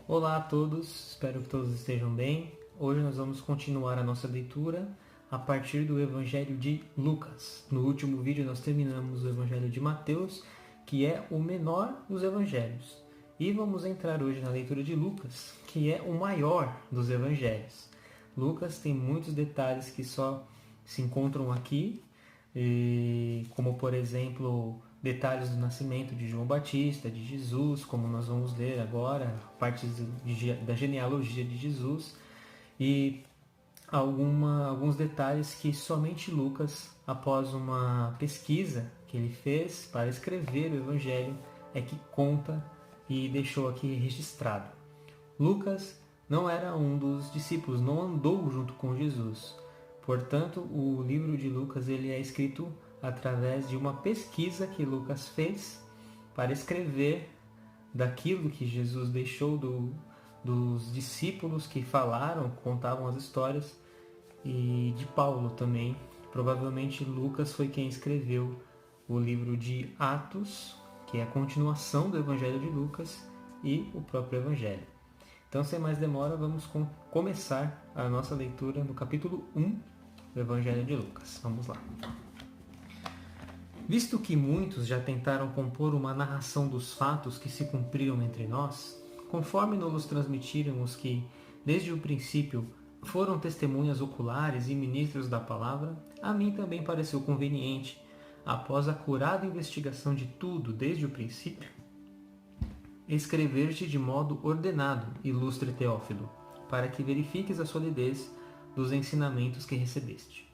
Olá a todos, espero que todos estejam bem. Hoje nós vamos continuar a nossa leitura a partir do Evangelho de Lucas. No último vídeo nós terminamos o Evangelho de Mateus, que é o menor dos Evangelhos. E vamos entrar hoje na leitura de Lucas, que é o maior dos Evangelhos. Lucas tem muitos detalhes que só se encontram aqui, como por exemplo detalhes do nascimento de João Batista, de Jesus, como nós vamos ler agora, partes da genealogia de Jesus, e alguns detalhes que somente Lucas, após uma pesquisa que ele fez para escrever o Evangelho, é que conta e deixou aqui registrado. Lucas não era um dos discípulos, não andou junto com Jesus. Portanto, o livro de Lucas ele é escrito através de uma pesquisa que Lucas fez para escrever daquilo que Jesus deixou dos discípulos que falaram, contavam as histórias, e de Paulo também. Provavelmente Lucas foi quem escreveu o livro de Atos, que é a continuação do Evangelho de Lucas, e o próprio Evangelho. Então, sem mais demora, vamos começar a nossa leitura no capítulo 1 do Evangelho de Lucas. Vamos lá. Visto que muitos já tentaram compor uma narração dos fatos que se cumpriram entre nós, conforme nos transmitiram os que, desde o princípio, foram testemunhas oculares e ministros da palavra, a mim também pareceu conveniente, após a acurada investigação de tudo desde o princípio, escrever-te de modo ordenado, ilustre Teófilo, para que verifiques a solidez dos ensinamentos que recebeste.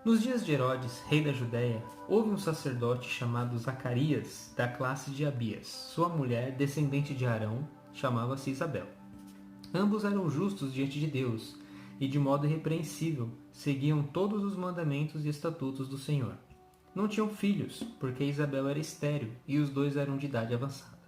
Nos dias de Herodes, rei da Judéia, houve um sacerdote chamado Zacarias, da classe de Abias. Sua mulher, descendente de Arão, chamava-se Isabel. Ambos eram justos diante de Deus, e de modo irrepreensível seguiam todos os mandamentos e estatutos do Senhor. Não tinham filhos, porque Isabel era estéril, e os dois eram de idade avançada.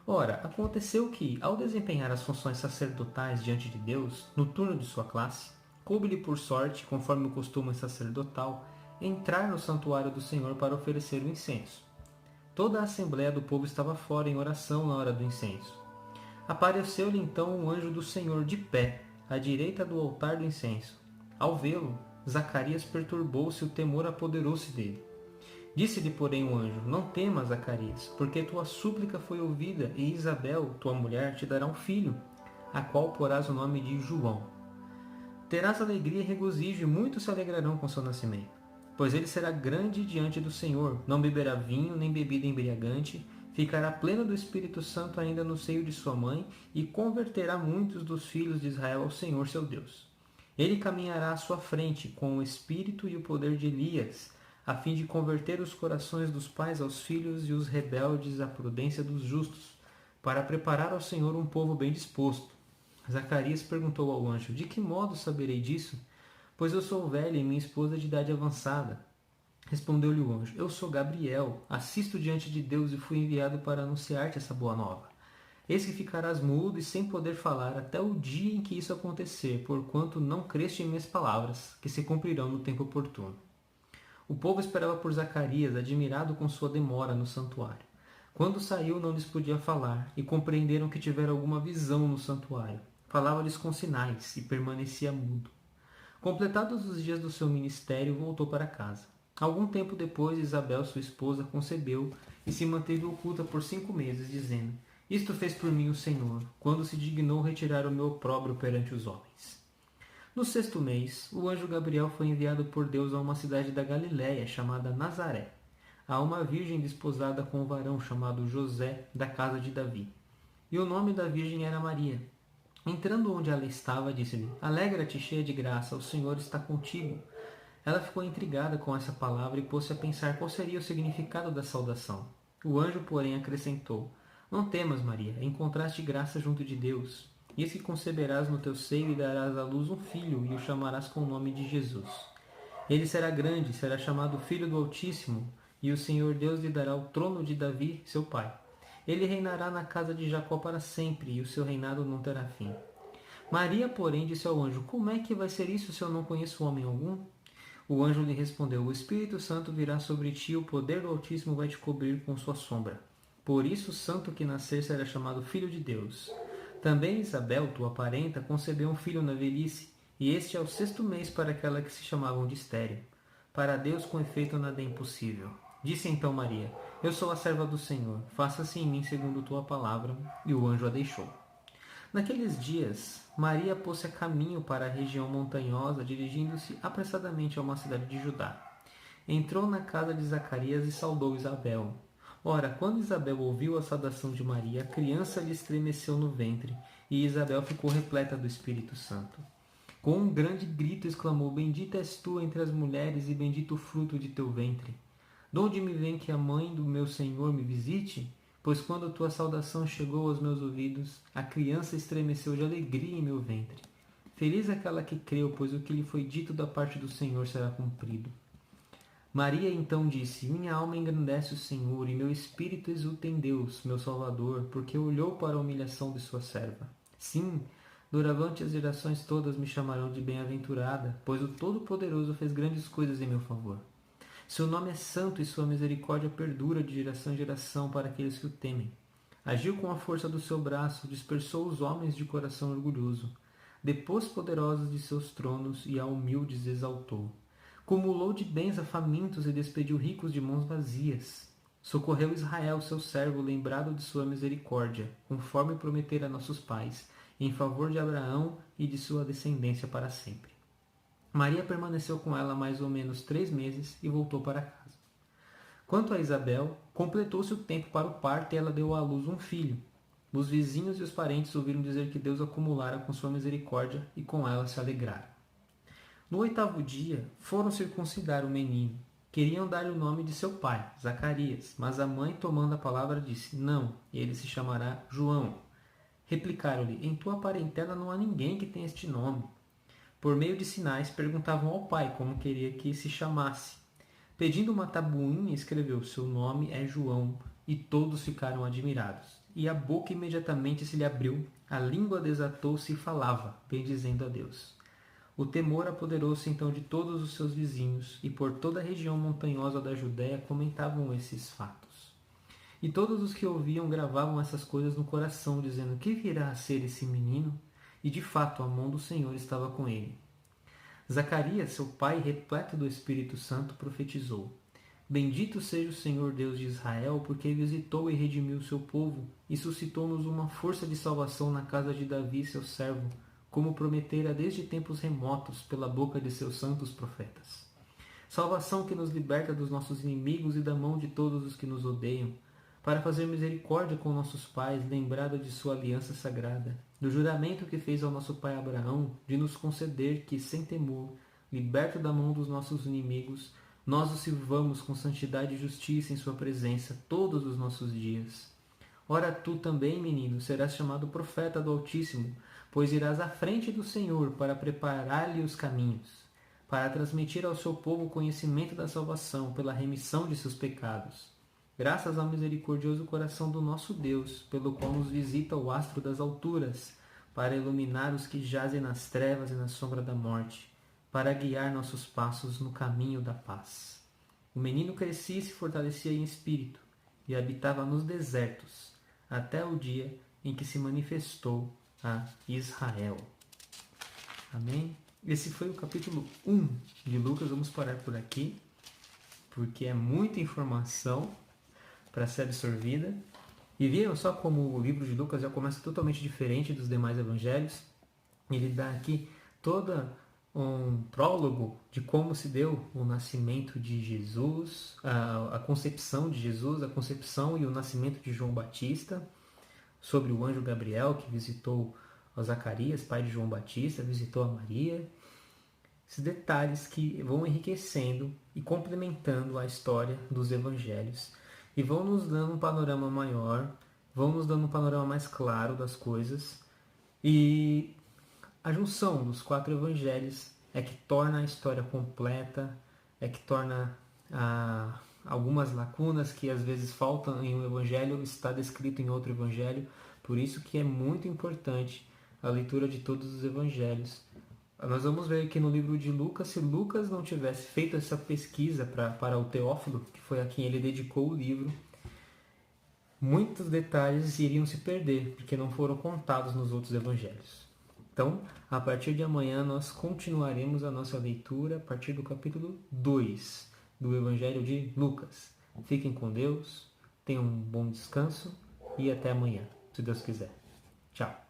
Ora, aconteceu que, ao desempenhar as funções sacerdotais diante de Deus, no turno de sua classe, coube-lhe por sorte, conforme o costume sacerdotal, entrar no santuário do Senhor para oferecer o incenso. Toda a assembléia do povo estava fora em oração na hora do incenso. Apareceu-lhe então um anjo do Senhor de pé, à direita do altar do incenso. Ao vê-lo, Zacarias perturbou-se e o temor apoderou-se dele. Disse-lhe, porém, o anjo: Não temas, Zacarias, porque tua súplica foi ouvida, e Isabel, tua mulher, te dará um filho, a qual porás o nome de João. Terás alegria e regozijo, e muitos se alegrarão com seu nascimento. Pois ele será grande diante do Senhor, não beberá vinho nem bebida embriagante, ficará pleno do Espírito Santo ainda no seio de sua mãe, e converterá muitos dos filhos de Israel ao Senhor seu Deus. Ele caminhará à sua frente com o espírito e o poder de Elias, a fim de converter os corações dos pais aos filhos e os rebeldes à prudência dos justos, para preparar ao Senhor um povo bem disposto. Zacarias perguntou ao anjo: De que modo saberei disso? Pois eu sou velho e minha esposa é de idade avançada. Respondeu-lhe o anjo: Eu sou Gabriel, assisto diante de Deus e fui enviado para anunciar-te essa boa nova. Eis que ficarás mudo e sem poder falar até o dia em que isso acontecer, porquanto não creste em minhas palavras, que se cumprirão no tempo oportuno. O povo esperava por Zacarias, admirado com sua demora no santuário. Quando saiu, não lhes podia falar, e compreenderam que tivera alguma visão no santuário. Falava-lhes com sinais, e permanecia mudo. Completados os dias do seu ministério, voltou para casa. Algum tempo depois, Isabel, sua esposa, concebeu, e se manteve oculta por 5 meses, dizendo: Isto fez por mim o Senhor, quando se dignou retirar o meu opróbrio perante os homens. No 6º mês, o anjo Gabriel foi enviado por Deus a uma cidade da Galiléia, chamada Nazaré, a uma virgem desposada com um varão chamado José, da casa de Davi. E o nome da virgem era Maria. Entrando onde ela estava, disse-lhe: Alegra-te, cheia de graça, o Senhor está contigo. Ela ficou intrigada com essa palavra e pôs-se a pensar qual seria o significado da saudação. O anjo, porém, acrescentou: Não temas, Maria, encontraste graça junto de Deus. Eis que conceberás no teu seio e darás à luz um filho, e o chamarás com o nome de Jesus. Ele será grande, será chamado Filho do Altíssimo, e o Senhor Deus lhe dará o trono de Davi, seu pai. Ele reinará na casa de Jacó para sempre, e o seu reinado não terá fim. Maria, porém, disse ao anjo: Como é que vai ser isso se eu não conheço homem algum? O anjo lhe respondeu: O Espírito Santo virá sobre ti, o poder do Altíssimo vai te cobrir com sua sombra. Por isso o santo que nascer será chamado Filho de Deus. Também Isabel, tua parenta, concebeu um filho na velhice, e este é o 6º mês para aquela que se chamavam de estéril. Para Deus, com efeito, nada é impossível. Disse então Maria: Eu sou a serva do Senhor, faça-se em mim segundo tua palavra. E o anjo a deixou. Naqueles dias, Maria pôs-se a caminho para a região montanhosa, dirigindo-se apressadamente a uma cidade de Judá. Entrou na casa de Zacarias e saudou Isabel. Ora, quando Isabel ouviu a saudação de Maria, a criança lhe estremeceu no ventre, e Isabel ficou repleta do Espírito Santo. Com um grande grito exclamou: Bendita és tu entre as mulheres, e bendito o fruto de teu ventre. De onde me vem que a mãe do meu Senhor me visite? Pois quando tua saudação chegou aos meus ouvidos, a criança estremeceu de alegria em meu ventre. Feliz aquela que creu, pois o que lhe foi dito da parte do Senhor será cumprido. Maria então disse: Minha alma engrandece o Senhor, e meu espírito exulta em Deus, meu Salvador, porque olhou para a humilhação de sua serva. Sim, doravante as gerações todas me chamarão de bem-aventurada, pois o Todo-Poderoso fez grandes coisas em meu favor. Seu nome é santo e sua misericórdia perdura de geração em geração para aqueles que o temem. Agiu com a força do seu braço, dispersou os homens de coração orgulhoso. Depôs poderosos de seus tronos e a humildes exaltou. Cumulou de bens a famintos e despediu ricos de mãos vazias. Socorreu Israel, seu servo, lembrado de sua misericórdia, conforme prometera a nossos pais, em favor de Abraão e de sua descendência para sempre. Maria permaneceu com ela mais ou menos 3 meses e voltou para casa. Quanto a Isabel, completou-se o tempo para o parto e ela deu à luz um filho. Os vizinhos e os parentes ouviram dizer que Deus acumulara com sua misericórdia e com ela se alegraram. No 8º dia, foram circuncidar o menino. Queriam dar-lhe o nome de seu pai, Zacarias, mas a mãe, tomando a palavra, disse: Não, ele se chamará João. Replicaram-lhe: Em tua parentela não há ninguém que tenha este nome. Por meio de sinais, perguntavam ao pai como queria que se chamasse. Pedindo uma tabuinha, escreveu: Seu nome é João, e todos ficaram admirados. E a boca imediatamente se lhe abriu, a língua desatou-se e falava, bendizendo a Deus. O temor apoderou-se então de todos os seus vizinhos, e por toda a região montanhosa da Judéia comentavam esses fatos. E todos os que ouviam gravavam essas coisas no coração, dizendo: Que virá a ser esse menino? E de fato a mão do Senhor estava com ele. Zacarias, seu pai, repleto do Espírito Santo, profetizou: Bendito seja o Senhor Deus de Israel, porque visitou e redimiu o seu povo, e suscitou-nos uma força de salvação na casa de Davi, seu servo, como prometera desde tempos remotos pela boca de seus santos profetas. Salvação que nos liberta dos nossos inimigos e da mão de todos os que nos odeiam, para fazer misericórdia com nossos pais, lembrada de sua aliança sagrada, do juramento que fez ao nosso pai Abraão, de nos conceder que, sem temor, liberto da mão dos nossos inimigos, nós o sirvamos com santidade e justiça em sua presença todos os nossos dias. Ora, tu também, menino, serás chamado profeta do Altíssimo, pois irás à frente do Senhor para preparar-lhe os caminhos, para transmitir ao seu povo o conhecimento da salvação pela remissão de seus pecados, graças ao misericordioso coração do nosso Deus, pelo qual nos visita o astro das alturas, para iluminar os que jazem nas trevas e na sombra da morte, para guiar nossos passos no caminho da paz. O menino crescia e se fortalecia em espírito, e habitava nos desertos, até o dia em que se manifestou a Israel. Amém? Esse foi o capítulo 1 de Lucas. Vamos parar por aqui, porque é muita informação para ser absorvida. E viram só como o livro de Lucas já começa totalmente diferente dos demais evangelhos. Ele dá aqui todo um prólogo de como se deu o nascimento de Jesus, a concepção de Jesus, a concepção e o nascimento de João Batista, sobre o anjo Gabriel que visitou a Zacarias, pai de João Batista, visitou a Maria. Esses detalhes que vão enriquecendo e complementando a história dos evangelhos e vão nos dando um panorama maior, vão nos dando um panorama mais claro das coisas. E a junção dos 4 evangelhos é que torna a história completa, é que torna algumas lacunas que às vezes faltam em um evangelho, está descrito em outro evangelho. Por isso que é muito importante a leitura de todos os evangelhos. Nós vamos ver aqui no livro de Lucas, se Lucas não tivesse feito essa pesquisa para o Teófilo, que foi a quem ele dedicou o livro, muitos detalhes iriam se perder, porque não foram contados nos outros evangelhos. Então, a partir de amanhã, nós continuaremos a nossa leitura a partir do capítulo 2 do Evangelho de Lucas. Fiquem com Deus, tenham um bom descanso e até amanhã, se Deus quiser. Tchau.